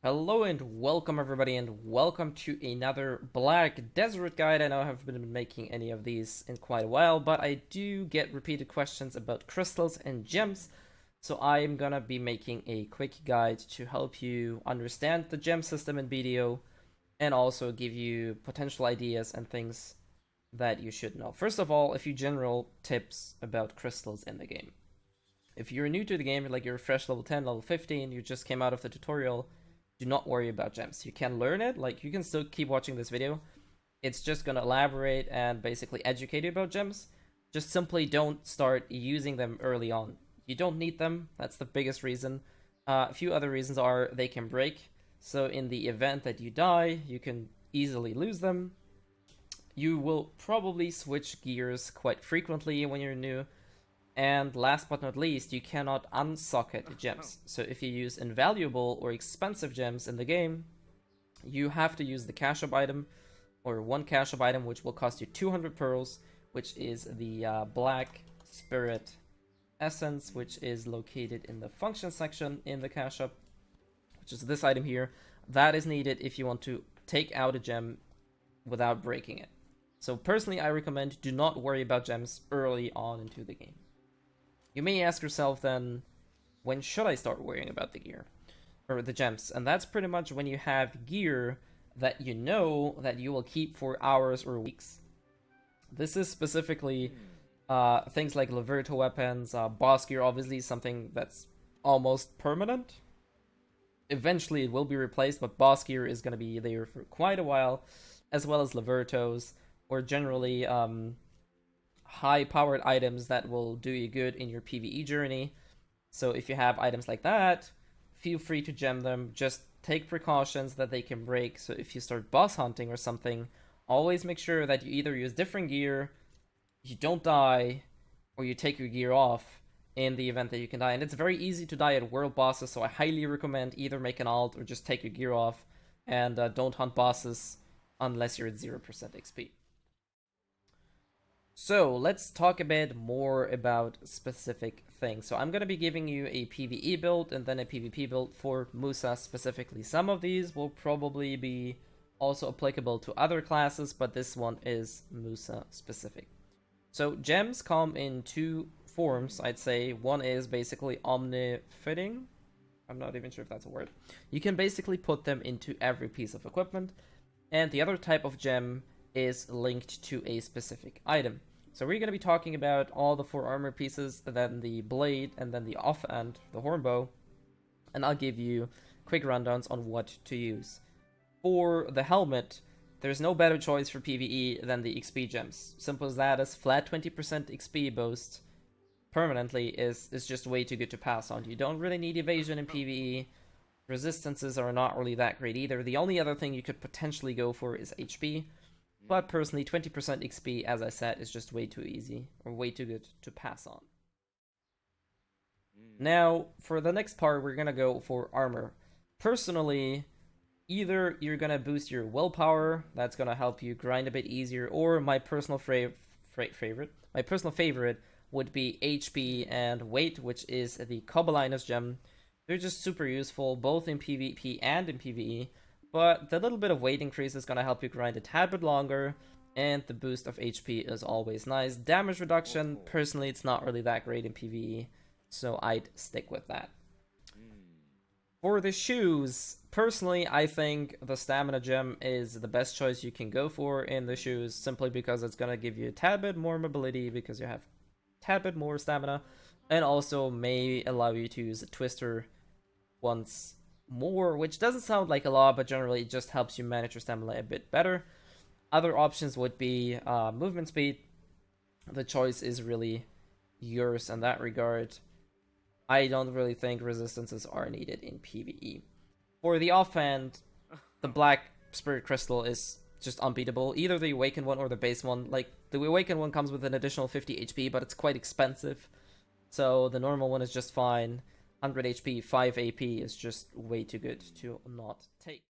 Hello and welcome everybody, and welcome to another Black Desert guide. I know I haven't been making any of these in quite a while, but I do get repeated questions about crystals and gems, so I'm gonna be making a quick guide to help you understand the gem system in BDO and also give you potential ideas and things that you should know. First of all, a few general tips about crystals in the game. If you're new to the game, like you're fresh level 10, level 15, you just came out of the tutorial, do not worry about gems. You can learn it, like you can still keep watching this video. It's just gonna elaborate and basically educate you about gems. Just simply don't start using them early on. You don't need them, that's the biggest reason. A few other reasons are they can break. So in the event that you die, you can easily lose them. You will probably switch gears quite frequently when you're new. And last but not least, you cannot unsocket gems. So if you use invaluable or expensive gems in the game, you have to use the cash up item, or one cash up item, which will cost you 200 pearls, which is the Black Spirit Essence, which is located in the function section in the cash up, which is this item here. That is needed if you want to take out a gem without breaking it. So personally, I recommend do not worry about gems early on into the game. You may ask yourself then, when should I start worrying about the gear? Or the gems? And that's pretty much when you have gear that you know that you will keep for hours or weeks. This is specifically things like Leverto weapons, boss gear obviously is something that's almost permanent. Eventually it will be replaced, but boss gear is going to be there for quite a while, as well as Levertos, or generally high-powered items that will do you good in your PvE journey. So if you have items like that, feel free to gem them. Just take precautions that they can break. So if you start boss hunting or something, always make sure that you either use different gear, you don't die, or you take your gear off in the event that you can die. And it's very easy to die at world bosses, so I highly recommend either make an alt or just take your gear off, and don't hunt bosses unless you're at 0% XP. So let's talk a bit more about specific things. So I'm going to be giving you a PvE build and then a PvP build for Musa specifically. Some of these will probably be also applicable to other classes, but this one is Musa specific. So gems come in two forms, I'd say. One is basically omni-fitting. I'm not even sure if that's a word. You can basically put them into every piece of equipment. And the other type of gem is linked to a specific item. So we're going to be talking about all the 4 armor pieces, then the blade, and then the offhand, the hornbow, and I'll give you quick rundowns on what to use. For the helmet, there's no better choice for PvE than the XP gems. Simple as that, as flat 20% XP boost permanently is just way too good to pass on. You don't really need evasion in PvE. Resistances are not really that great either. The only other thing you could potentially go for is HP. But personally, 20% XP, as I said, is just way too easy, or way too good to pass on. Now, for the next part, we're gonna go for armor. Personally, either you're gonna boost your willpower, that's gonna help you grind a bit easier, or my personal favorite would be HP and weight, which is the Cobalinus gem. They're just super useful, both in PvP and in PvE. But the little bit of weight increase is going to help you grind a tad bit longer, and the boost of HP is always nice. Damage reduction, personally, it's not really that great in PvE, so I'd stick with that. For the shoes, personally, I think the stamina gem is the best choice you can go for in the shoes, simply because it's going to give you a tad bit more mobility because you have a tad bit more stamina, and also may allow you to use a twister once more, which doesn't sound like a lot, but generally it just helps you manage your stamina a bit better. Other options would be movement speed. The choice is really yours in that regard. I don't really think resistances are needed in PvE. For the offhand, the Black Spirit Crystal is just unbeatable. Either the Awakened one or the base one. Like, the Awakened one comes with an additional 50 HP, but it's quite expensive. So the normal one is just fine. 100 HP, 5 AP is just way too good to not take.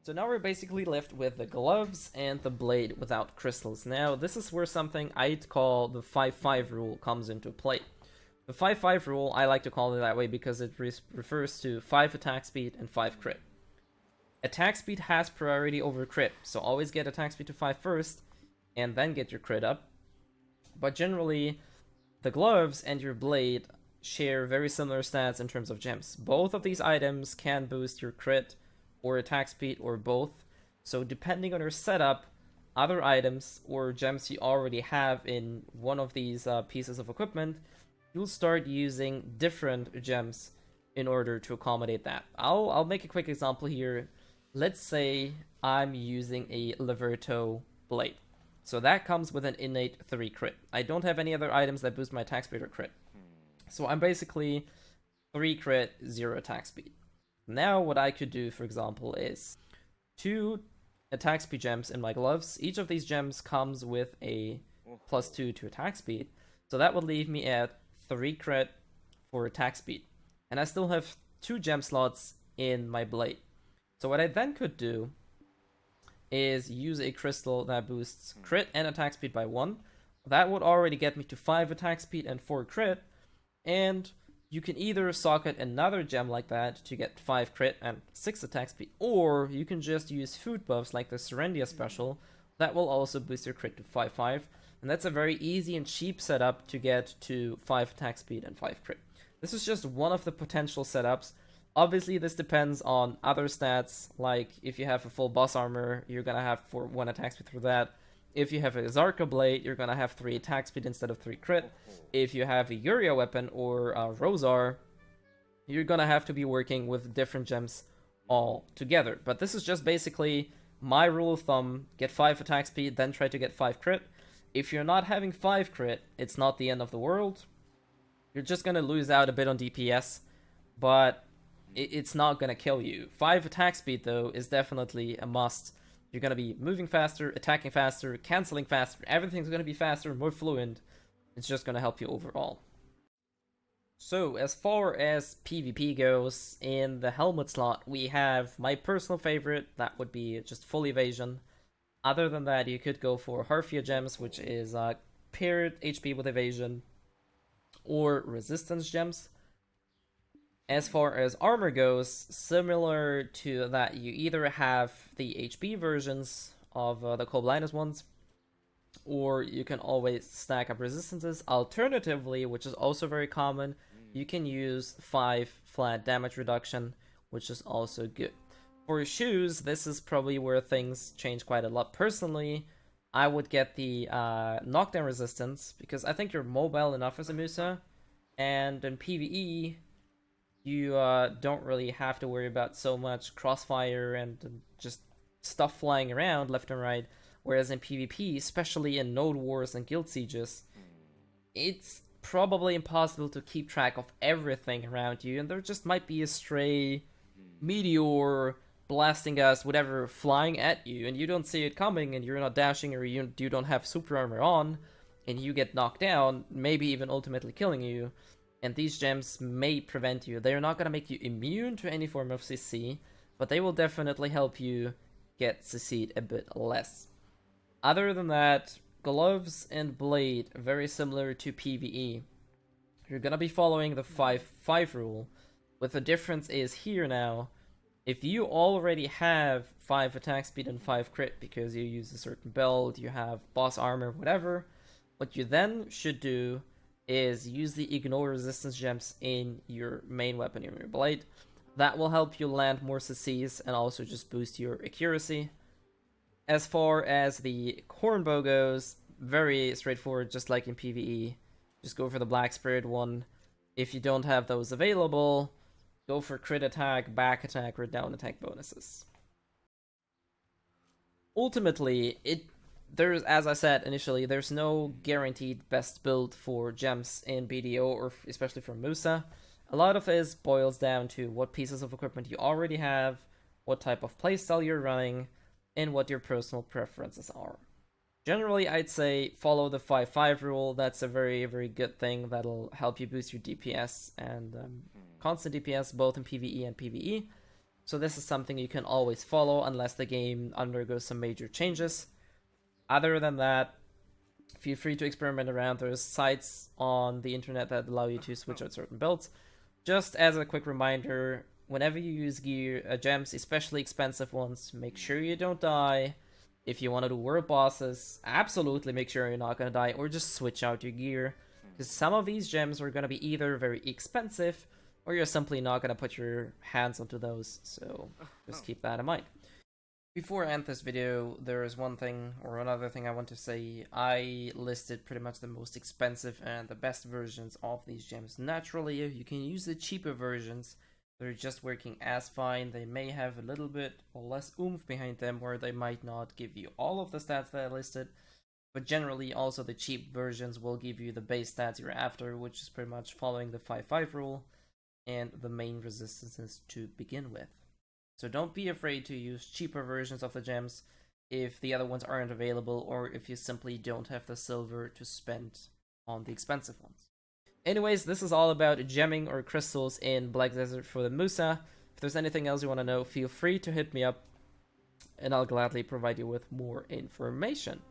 So now we're basically left with the gloves and the blade without crystals. Now this is where something I'd call the 5-5 rule comes into play. The 5-5 rule, I like to call it that way because it refers to 5 attack speed and 5 crit. Attack speed has priority over crit, so always get attack speed to 5 first, and then get your crit up. But generally, the gloves and your blade share very similar stats in terms of gems. Both of these items can boost your crit or attack speed or both. So depending on your setup, other items or gems you already have in one of these pieces of equipment, you'll start using different gems in order to accommodate that. I'll make a quick example here. Let's say I'm using a Liberto blade. So that comes with an innate 3 crit. I don't have any other items that boost my attack speed or crit. So I'm basically 3 crit, 0 attack speed. Now what I could do, for example, is 2 attack speed gems in my gloves. Each of these gems comes with a +2 to attack speed. So that would leave me at 3 crit for attack speed. And I still have 2 gem slots in my blade. So what I then could do is use a crystal that boosts crit and attack speed by 1. That would already get me to 5 attack speed and 4 crit. And you can either socket another gem like that to get 5 crit and 6 attack speed, or you can just use food buffs like the Serendia special that will also boost your crit to 5/5. And that's a very easy and cheap setup to get to 5 attack speed and 5 crit. This is just one of the potential setups. Obviously, this depends on other stats, like if you have a full boss armor, you're gonna have 1 attack speed through that. If you have a Zarka blade, you're gonna have 3 attack speed instead of 3 crit. If you have a Yuria weapon or a Rosar, you're gonna have to be working with different gems all together. But this is just basically my rule of thumb: get 5 attack speed, then try to get 5 crit. If you're not having 5 crit, it's not the end of the world. You're just gonna lose out a bit on DPS, but it's not gonna kill you. 5 attack speed, though, is definitely a must. You're gonna be moving faster, attacking faster, canceling faster. Everything's gonna be faster, more fluent. It's just gonna help you overall. So, as far as PvP goes, in the helmet slot, we have my personal favorite. That would be just full evasion. Other than that, you could go for Harfia gems, which is paired HP with evasion, or resistance gems. As far as armor goes, similar to that, you either have the HP versions of the Cold Blindness ones, or you can always stack up resistances. Alternatively, which is also very common, you can use 5 flat damage reduction, which is also good. For shoes, this is probably where things change quite a lot. Personally, I would get the knockdown resistance, because I think you're mobile enough as a Musa, and in PvE, you don't really have to worry about so much crossfire and just stuff flying around left and right. Whereas in PvP, especially in node wars and guild sieges, it's probably impossible to keep track of everything around you, and there just might be a stray meteor, blasting us, whatever, flying at you, and you don't see it coming, and you're not dashing, or you don't have super armor on, and you get knocked down, maybe even ultimately killing you. And these gems may prevent you. They're not going to make you immune to any form of CC, but they will definitely help you get CC'd a bit less. Other than that, gloves and blade, very similar to PvE. You're going to be following the 5-5 rule, with the difference is here now, if you already have 5 attack speed and 5 crit because you use a certain build, you have boss armor, whatever, what you then should do is use the ignore resistance gems in your main weapon, in your blade. That will help you land more CCs and also just boost your accuracy. As far as the cornbow goes, very straightforward, just like in PvE. Just go for the Black Spirit one. If you don't have those available, go for crit attack, back attack, or down attack bonuses. Ultimately, there's, as I said initially, there's no guaranteed best build for gems in BDO, or especially for Musa. A lot of this boils down to what pieces of equipment you already have, what type of playstyle you're running, and what your personal preferences are. Generally, I'd say follow the 5-5 rule. That's a very, very good thing that'll help you boost your DPS and constant DPS both in PvE and PvE. So this is something you can always follow unless the game undergoes some major changes. Other than that, feel free to experiment around. There's sites on the internet that allow you to switch out certain builds. Just as a quick reminder, whenever you use gems, especially expensive ones, make sure you don't die. If you want to do world bosses, absolutely make sure you're not going to die, or just switch out your gear. Because some of these gems are going to be either very expensive, or you're simply not going to put your hands onto those, so just keep that in mind. Before I end this video, there is one thing, or another thing I want to say. I listed pretty much the most expensive and the best versions of these gems. Naturally, you can use the cheaper versions. They're just working as fine. They may have a little bit less oomph behind them, where they might not give you all of the stats that I listed. But generally, also the cheap versions will give you the base stats you're after, which is pretty much following the 5-5 rule and the main resistances to begin with. So don't be afraid to use cheaper versions of the gems if the other ones aren't available, or if you simply don't have the silver to spend on the expensive ones. Anyways, this is all about gemming or crystals in Black Desert for the Musa. If there's anything else you want to know, feel free to hit me up, and I'll gladly provide you with more information.